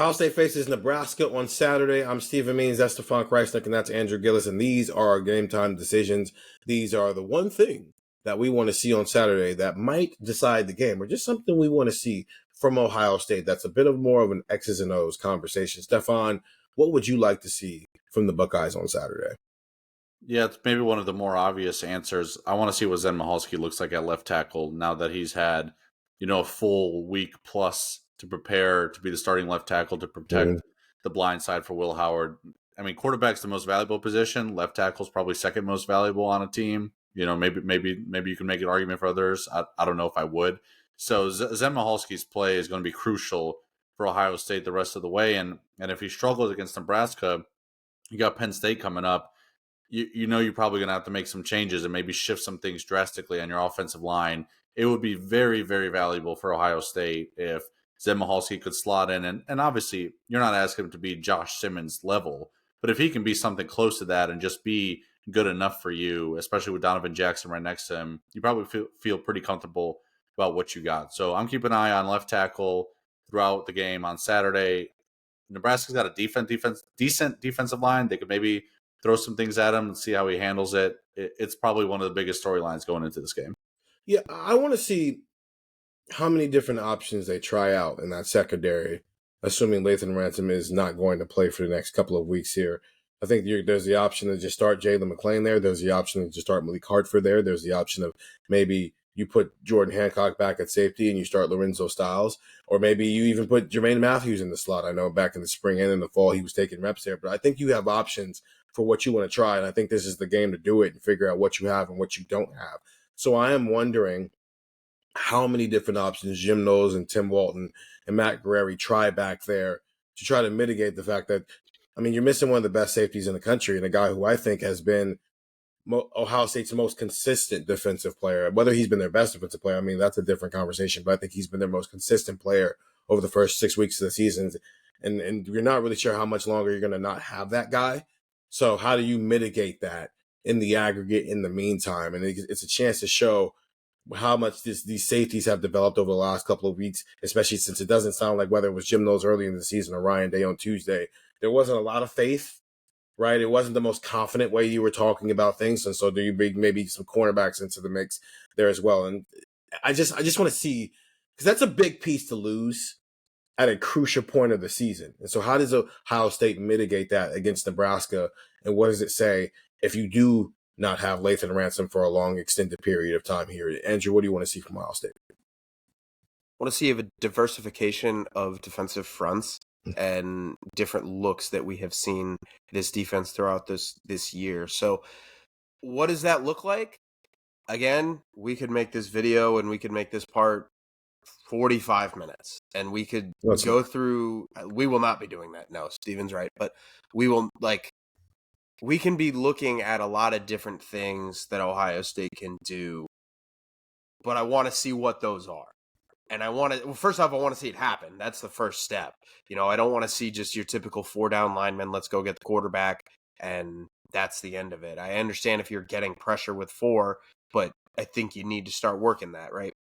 Ohio State faces Nebraska on Saturday. I'm Stephen Means, that's Stefan Krajisnik, and that's Andrew Gillis, and these are our game time decisions. These are the one thing that we want to see on Saturday that might decide the game, or just something we want to see from Ohio State that's a bit of more of an X's and O's conversation. Stefan, what would you like to see from the Buckeyes on Saturday? Yeah, it's maybe one of the more obvious answers. I want to see what Zen Michalski looks like at left tackle now that he's had, a full week plus to prepare to be the starting left tackle to protect the blind side for Will Howard. I mean, quarterback's the most valuable position. Left tackle's probably second most valuable on a team. Maybe you can make an argument for others. I don't know if I would. So Zen Michalski's play is going to be crucial for Ohio State the rest of the way. And if he struggles against Nebraska, you got Penn State coming up. You're probably going to have to make some changes and maybe shift some things drastically on your offensive line. It would be very, very valuable for Ohio State if Zen Michalski could slot in. And obviously, you're not asking him to be Josh Simmons level, but if he can be something close to that and just be good enough for you, especially with Donovan Jackson right next to him, you probably feel pretty comfortable about what you got. So I'm keeping an eye on left tackle throughout the game on Saturday. Nebraska's got a decent defensive line. They could maybe throw some things at him and see how he handles it. It's probably one of the biggest storylines going into this game. Yeah, I want to see how many different options they try out in that secondary, assuming Lathan Ransom is not going to play for the next couple of weeks here. I think there's the option to just start Jalen McClain there. There's the option to just start Malik Hartford there. There's the option of maybe you put Jordan Hancock back at safety and you start Lorenzo Styles. Or maybe you even put Jermaine Matthews in the slot. I know back in the spring and in the fall he was taking reps there. But I think you have options for what you want to try. And I think this is the game to do it and figure out what you have and what you don't have. So I am wondering how many different options Jim Knowles and Tim Walton and Matt Guerrieri try back there to try to mitigate the fact that, you're missing one of the best safeties in the country and a guy who I think has been Ohio State's most consistent defensive player. Whether he's been their best defensive player, that's a different conversation, but I think he's been their most consistent player over the first 6 weeks of the season. And you're not really sure how much longer you're going to not have that guy. So how do you mitigate that in the aggregate in the meantime? And it's a chance to show how much these safeties have developed over the last couple of weeks, especially since it doesn't sound like whether it was Jim Knowles early in the season or Ryan Day on Tuesday, there wasn't a lot of faith, right? It wasn't the most confident way you were talking about things. And so do you bring maybe some cornerbacks into the mix there as well? And I just want to see, because that's a big piece to lose at a crucial point of the season. And so how does Ohio State mitigate that against Nebraska? And what does it say if you do not have Lathan Ransom for a long extended period of time here? Andrew, what do you want to see from Ohio State? I want to see a diversification of defensive fronts and different looks that we have seen this defense throughout this year. So what does that look like? Again, we could make this video and we could make this part 45 minutes and we could go through. We will not be doing that. No, Steven's right. But we will, we can be looking at a lot of different things that Ohio State can do, but I want to see what those are. And first off, I want to see it happen. That's the first step. I don't want to see just your typical 4-down lineman, let's go get the quarterback, and that's the end of it. I understand if you're getting pressure with 4, but I think you need to start working that, right?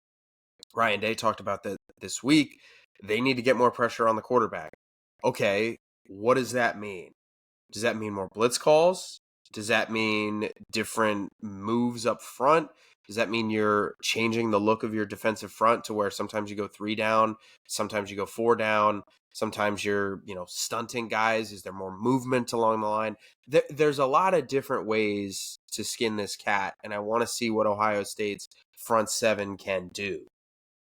Ryan Day talked about that this week. They need to get more pressure on the quarterback. Okay, what does that mean? Does that mean more blitz calls? Does that mean different moves up front? Does that mean you're changing the look of your defensive front to where sometimes you go 3 down, sometimes you go 4 down, sometimes you're, stunting guys? Is there more movement along the line? There's a lot of different ways to skin this cat, and I want to see what Ohio State's front 7 can do.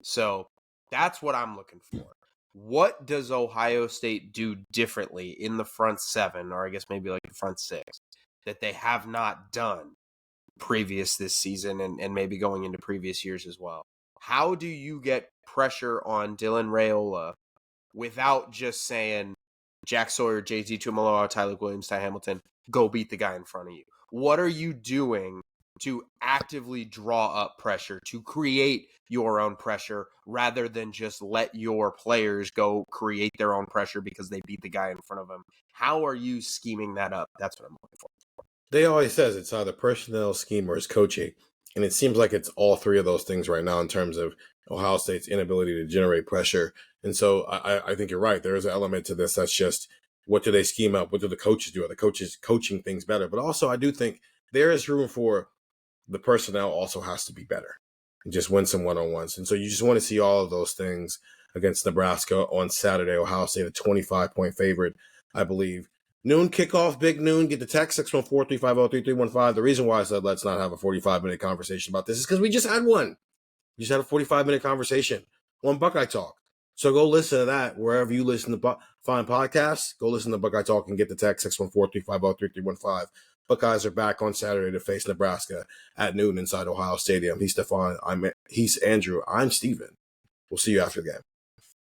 So that's what I'm looking for. What does Ohio State do differently in the front 7, or I guess maybe like the front 6, that they have not done previous this season and maybe going into previous years as well? How do you get pressure on Dylan Raiola without just saying Jack Sawyer, JT Tuimoloau, Tyler Williams, Ty Hamilton, go beat the guy in front of you? What are you doing to actively draw up pressure, to create your own pressure, rather than just let your players go create their own pressure because they beat the guy in front of them? How are you scheming that up? That's what I'm looking for. They always says it's either personnel, scheme, or it's coaching. And it seems like it's all three of those things right now in terms of Ohio State's inability to generate pressure And so I think you're right. There is an element to this that's just, what do they scheme up? What do the coaches do? Are the coaches coaching things better? But also, I do think there is room for the personnel also has to be better and just win some one-on-ones. And so you just want to see all of those things against Nebraska on Saturday. Ohio State, a 25-point favorite, I believe. Noon kickoff, big noon. Get the text 614-350-3315. The reason why I said let's not have a 45-minute conversation about this is because we just had one. We just had a 45-minute conversation on Buckeye Talk. So go listen to that wherever you listen to find podcasts. Go listen to Buckeye Talk and get the text 614-350-3315. Buckeyes are back on Saturday to face Nebraska at noon inside Ohio Stadium. He's Stefan. He's Andrew. I'm Steven. We'll see you after the game.